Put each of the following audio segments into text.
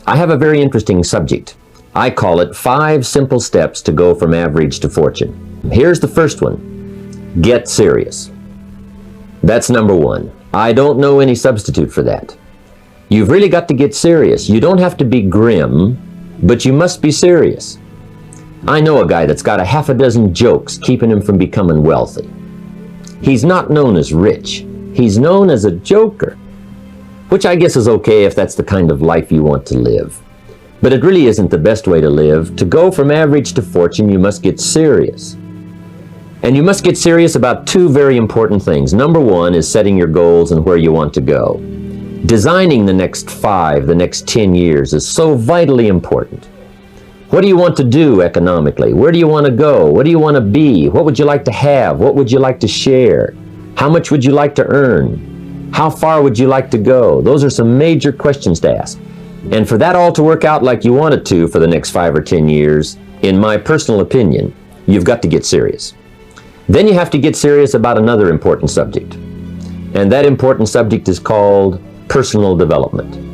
I have a very interesting subject. I call it 5 simple steps to go from average to fortune. Here's the first one. Get serious. That's number 1. I don't know any substitute for that. You've really got to get serious. You don't have to be grim, but you must be serious. I know a guy that's got a half a dozen jokes keeping him from becoming wealthy. He's not known as rich. He's known as a joker, which I guess is okay if that's the kind of life you want to live. But it really isn't the best way to live. To go from average to fortune, you must get serious. And you must get serious about 2 very important things. Number 1 is setting your goals and where you want to go. Designing the next 5, the next 10 years is so vitally important. What do you want to do economically? Where do you want to go? What do you want to be? What would you like to have? What would you like to share? How much would you like to earn? How far would you like to go? Those are some major questions to ask. And for that all to work out like you want it to for the next 5 or 10 years, in my personal opinion, you've got to get serious. Then you have to get serious about another important subject. And that important subject is called personal development.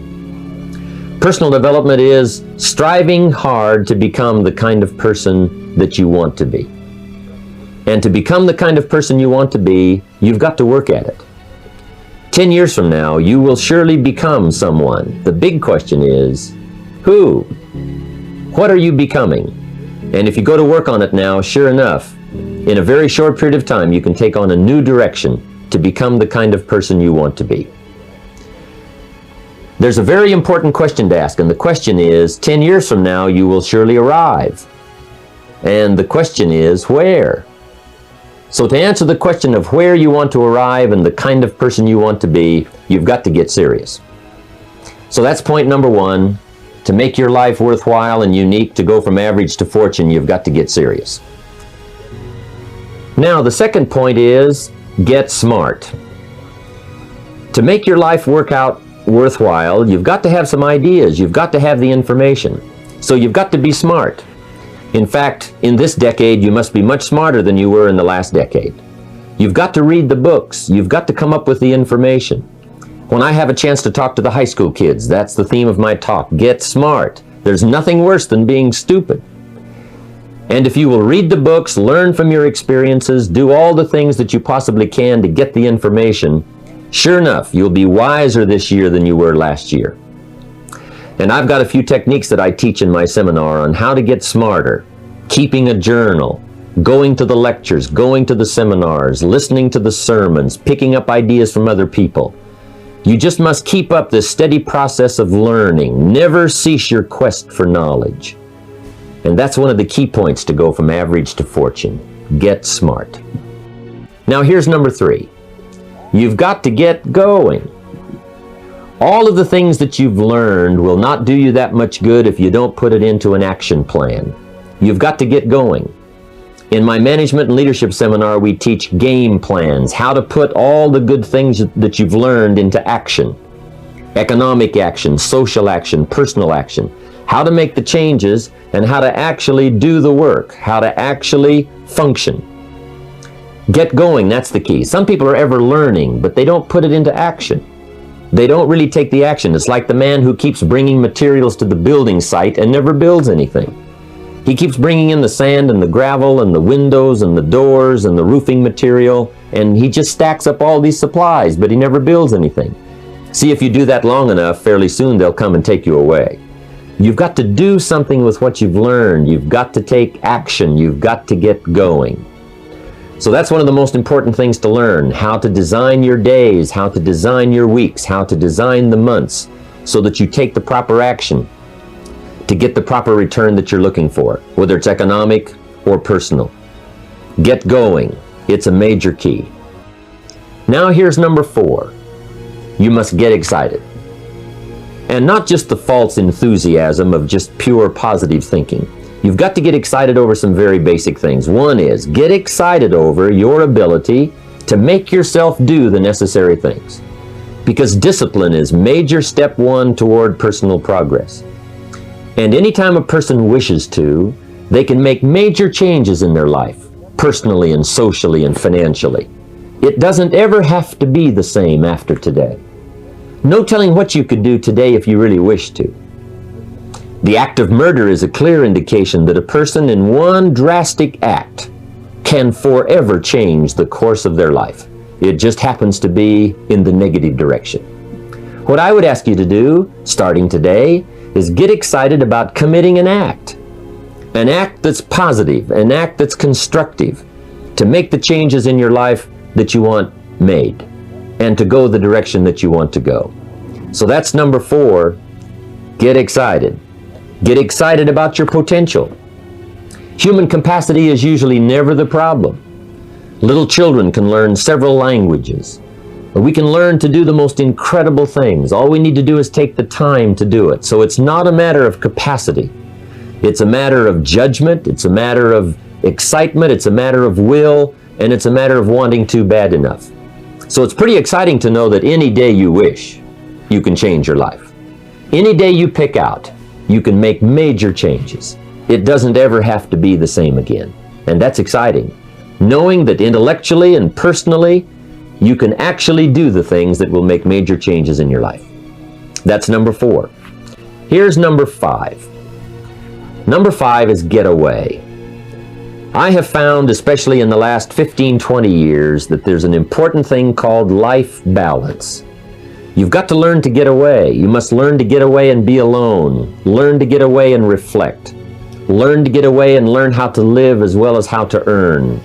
Personal development is striving hard to become the kind of person that you want to be. And to become the kind of person you want to be, you've got to work at it. 10 years from now, you will surely become someone. The big question is, who? What are you becoming? And if you go to work on it now, sure enough, in a very short period of time, you can take on a new direction to become the kind of person you want to be. There's a very important question to ask, and the question is, 10 years from now, you will surely arrive. And the question is, where? So to answer the question of where you want to arrive and the kind of person you want to be, you've got to get serious. So that's point number 1. To make your life worthwhile and unique, to go from average to fortune, you've got to get serious. Now, the second point is, get smart. To make your life work out worthwhile, you've got to have some ideas. You've got to have the information. So you've got to be smart. In fact, in this decade, you must be much smarter than you were in the last decade. You've got to read the books. You've got to come up with the information. When I have a chance to talk to the high school kids, that's the theme of my talk. Get smart. There's nothing worse than being stupid. And if you will read the books, learn from your experiences, do all the things that you possibly can to get the information, sure enough, you'll be wiser this year than you were last year. And I've got a few techniques that I teach in my seminar on how to get smarter, keeping a journal, going to the lectures, going to the seminars, listening to the sermons, picking up ideas from other people. You just must keep up this steady process of learning. Never cease your quest for knowledge. And that's one of the key points to go from average to fortune. Get smart. Now here's number 3. You've got to get going. All of the things that you've learned will not do you that much good if you don't put it into an action plan. You've got to get going. In my management and leadership seminar, we teach game plans, how to put all the good things that you've learned into action. Economic action, social action, personal action. How to make the changes and how to actually do the work, how to actually function. Get going, that's the key. Some people are ever learning, but they don't put it into action. They don't really take the action. It's like the man who keeps bringing materials to the building site and never builds anything. He keeps bringing in the sand and the gravel and the windows and the doors and the roofing material, and he just stacks up all these supplies, but he never builds anything. See, if you do that long enough, fairly soon they'll come and take you away. You've got to do something with what you've learned. You've got to take action. You've got to get going. So that's one of the most important things to learn, how to design your days, how to design your weeks, how to design the months, so that you take the proper action to get the proper return that you're looking for, whether it's economic or personal. Get going. It's a major key. Now here's number 4. You must get excited. And not just the false enthusiasm of just pure positive thinking. You've got to get excited over some very basic things. One is, get excited over your ability to make yourself do the necessary things. Because discipline is major step 1 toward personal progress. And anytime a person wishes to, they can make major changes in their life, personally and socially and financially. It doesn't ever have to be the same after today. No telling what you could do today if you really wish to. The act of murder is a clear indication that a person in one drastic act can forever change the course of their life. It just happens to be in the negative direction. What I would ask you to do, starting today, is get excited about committing an act that's positive, an act that's constructive, to make the changes in your life that you want made, and to go the direction that you want to go. So that's number 4, get excited. Get excited about your potential. Human capacity is usually never the problem. Little children can learn several languages. We can learn to do the most incredible things. All we need to do is take the time to do it. So it's not a matter of capacity. It's a matter of judgment. It's a matter of excitement. It's a matter of will. And it's a matter of wanting to bad enough. So it's pretty exciting to know that any day you wish, you can change your life. Any day you pick out, you can make major changes. It doesn't ever have to be the same again. And that's exciting. Knowing that intellectually and personally, you can actually do the things that will make major changes in your life. That's number 4. Here's number 5. Number 5 is get away. I have found, especially in the last 15, 20 years, that there's an important thing called life balance. You've got to learn to get away. You must learn to get away and be alone. Learn to get away and reflect. Learn to get away and learn how to live as well as how to earn.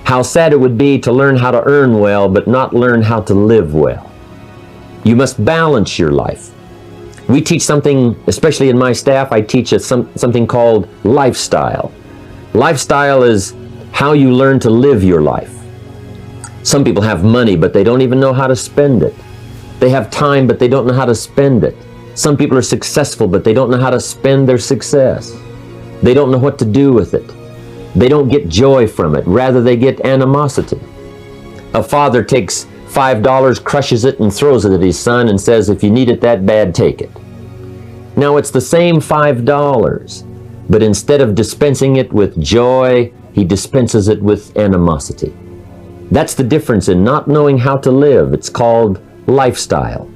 How sad it would be to learn how to earn well, but not learn how to live well. You must balance your life. We teach something, especially in my staff, I teach something called lifestyle. Lifestyle is how you learn to live your life. Some people have money, but they don't even know how to spend it. They have time, but they don't know how to spend it. Some people are successful, but they don't know how to spend their success. They don't know what to do with it. They don't get joy from it. Rather, they get animosity. A father takes $5, crushes it, and throws it at his son and says, if you need it that bad, take it. Now, it's the same $5, but instead of dispensing it with joy, he dispenses it with animosity. That's the difference in not knowing how to live. It's called lifestyle.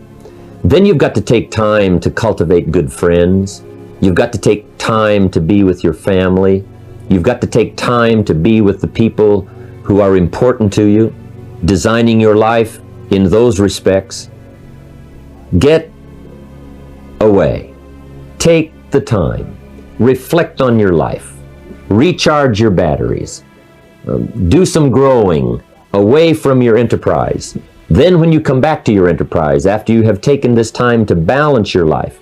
Then you've got to take time to cultivate good friends. You've got to take time to be with your family. You've got to take time to be with the people who are important to you, designing your life in those respects. Get away. Take the time. Reflect on your life. Recharge your batteries. Do some growing away from your enterprise. Then when you come back to your enterprise, after you have taken this time to balance your life,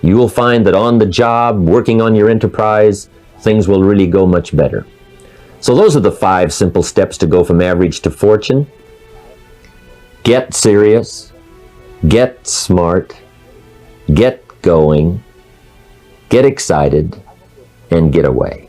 you will find that on the job, working on your enterprise, things will really go much better. So those are the 5 simple steps to go from average to fortune. Get serious, get smart, get going, get excited, and get away.